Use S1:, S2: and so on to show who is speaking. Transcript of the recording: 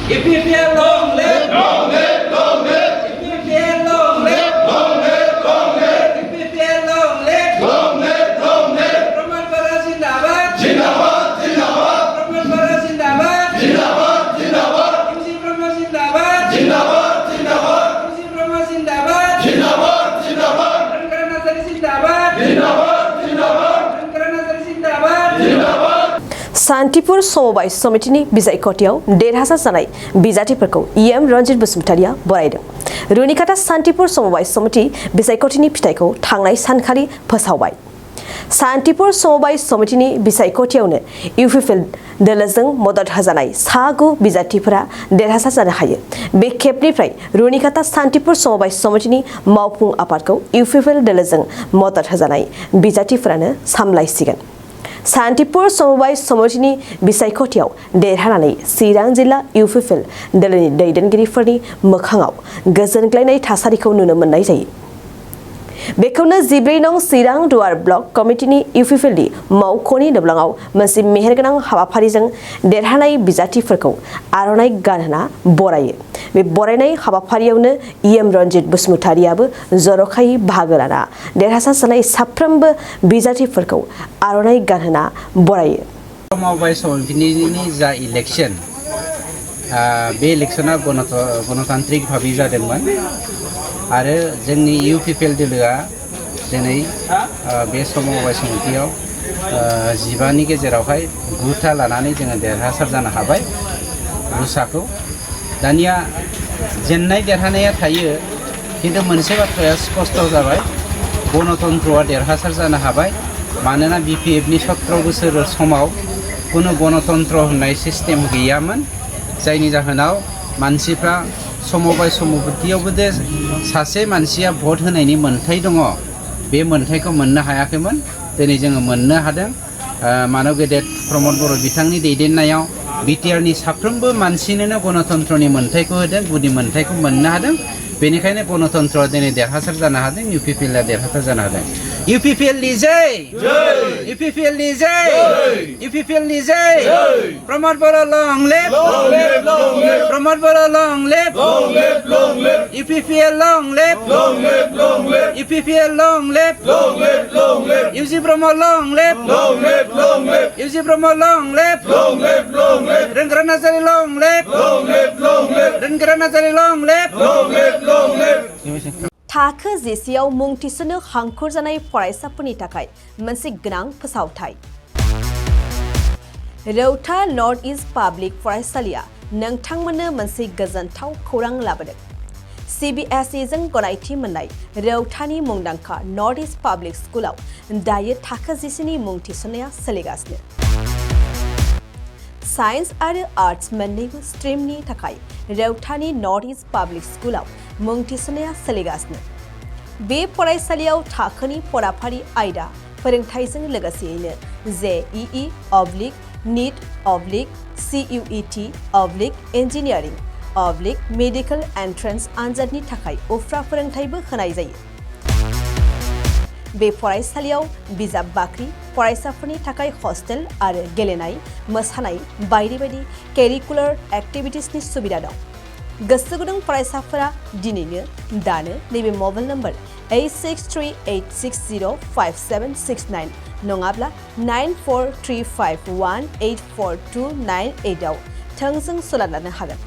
S1: EPPL long live! Long live! Long live! EPPL long live! Long live! Long live! EPPL long live! Long live! Long live! Pramod Bara Zindabad! Zindabad! Zindabad! Pramod Bara Zindabad! Zindabad! Zindabad! MC Pramod Zindabad! Zindabad! Zindabad! MC Pramod Zindabad! Zindabad! Zindabad! Rangkara Nazari Zindabad! Zindabad! Zindabad! Rangkara Nazari Zindabad! Zindabad!
S2: Santipur समबाय समितिनि बिसायख'थियाव देरहासार जानाय बिजाथिफोरखौ EM Ranjit बसुमतारिया बरायदों। रुनिकाटा Santipur समबाय समिति बिसायख'थिनि फिथाइखौ थांनाय सानखालि फोसावबाय। Santipur समबाय समितिनि बिसायख'थियावनो UPPL दोलोजों मदद होजानाय सा 9 बिजाथिफोरा देरहासार जानो हायो। बे खेबनिफ्राय रुनिकाटा सान्तिपुर समबाय समितिनि मावफुं आफादखौ इउपिपिएल दोलोजों मदद होजानाय बिजाथिफोरानो सामलायसिगोन। सान्तिपुर समबाय समितिनि बिसायख'थियाव देरहानानै चिरां जिल्ला इउपिपिएल दोलोनि दैदेनगिरिफोरनि मोखाङाव गोजोनग्लायनाय थासारिखौ नुनो मोननाय जायो। बेखौनो 14 नं चिरां दुवार ब्लक कमिटिनि इउपिपिएलनि मावख'नि दोबलाङाव मोनसे मेहेरगोनां हाबाफारिजों देरहानाय बिजाथिफोरखौ आर'नाइ गानहोना बरायो। बे बरायनाय हाबाफारियावनो इएम रन्जित बसुमतारियाबो जर'खायै बाहागो लाना देरहासार जानाय साफ्रोमबो बिजाथिफोरखौ आर'नाइ गानहोना बरायो।
S3: समबाय समितिनि जा इलेक्शन बे इलेक्शना गणतान्त्रिक भाबै जादोंमोन आरो जोंनि इउपिपिएल दोलोआ दिनै बे समबाय समितियाव 15 नि गेजेरावहाय 9था लानानै जोङो देरहासार जानो हाबाय। 9साखौ दानिया जेननाय देरहानाया थायो, खिन्थु मोनसे बाथ्राया स्पष्ट जाबाय, गणतन्त्रआ देरहासार जानो हाबाय। मानोना बिपिएफनि 17 बोसोर समाव कुनु गणतन्त्र होननाय सिस्टेम गैयामोन, जायनि जाहोनाव मानसिफ्रा समबाय समितियावबो दे सासे मानसिया भट होनायनि मोन्थाय दङ, बे मोन्थायखौ मोननो हायाखैमोन। दिनै जोङो मोननो हादों। मानव गेदेर प्रमद बर' बिथांनि दैदेननायाव बिटिआरनि साफ्रोमबो मानसिनोनो गणतन्त्रनि मोन्थायखौ होदों, गुदि मोन्थायखौ मोननो हादों। बेनिखायनो गणतन्त्रआ दिनै देरहासार जानो हादों, इउपिपिएलआ देरहासार जानो हादों। इउपिपिएलनि जय! इउपिपिएलनि जय! इउपिपिएलनि जय! प्रमद बर' लं लिभ! प्रमद बर' लं लिभ! इउपिपिएल लं लिभ! इउपिपिएल लं लिभ! इउजि प्रमद लं लिभ! इउजि प्रमद लं लिभ! रंगरा नार्जारि लं लिभ! रंगरा नार्जारि लं लिभ!
S2: थाखो 10आव मुं थिसननो हांखुर जानाय फरायसाफोरनि थाखाय मोनसे गोनां फोसावथाय। रौता नर्थ इस्ट पाब्लिक फरायसालिया नोंथांमोननो मोनसे गोजोनथाव खौरां लाबोदों। CBSE जों गनायथि मोननाय रौतानि मुंदांखा नर्थ इस्ट पाब्लिक स्कुलाव दायो थाखो 10नि मुं थिसननाया सोलिगासिनो। साइन्स आरो आर्ट्स मोन्नैबो स्ट्रिमनि थाखाय रौतानि नर्थ इस्ट पाब्लिक स्कुलाव मुं थिसननाया सोलिगासिनो। बे फरायसालियाव थाखोनि फराफारि आयदा फोरोंथायजों लोगोसेयैनो JEE NEET CUET engineering medical entrance आनजादनि थाखाय उफ्रा फोरोंथायबो होनाय जायो। बे फरायसालियाव बिजाब बाख्रि, फरायसाफोरनि थाखाय हस्टेल आरो गेलेनाय, मोसानाय बायदि बायदि केरिकुलार एक्टिभिटिसनि सुबिदा दं। गोसो गुदुं फरायसाफोरा दिनैनो दानो नैबे मबाइल नम्बर 8638605769 नङाब्ला 9435184298 आव थोंजों सोलाद लानो हागोन।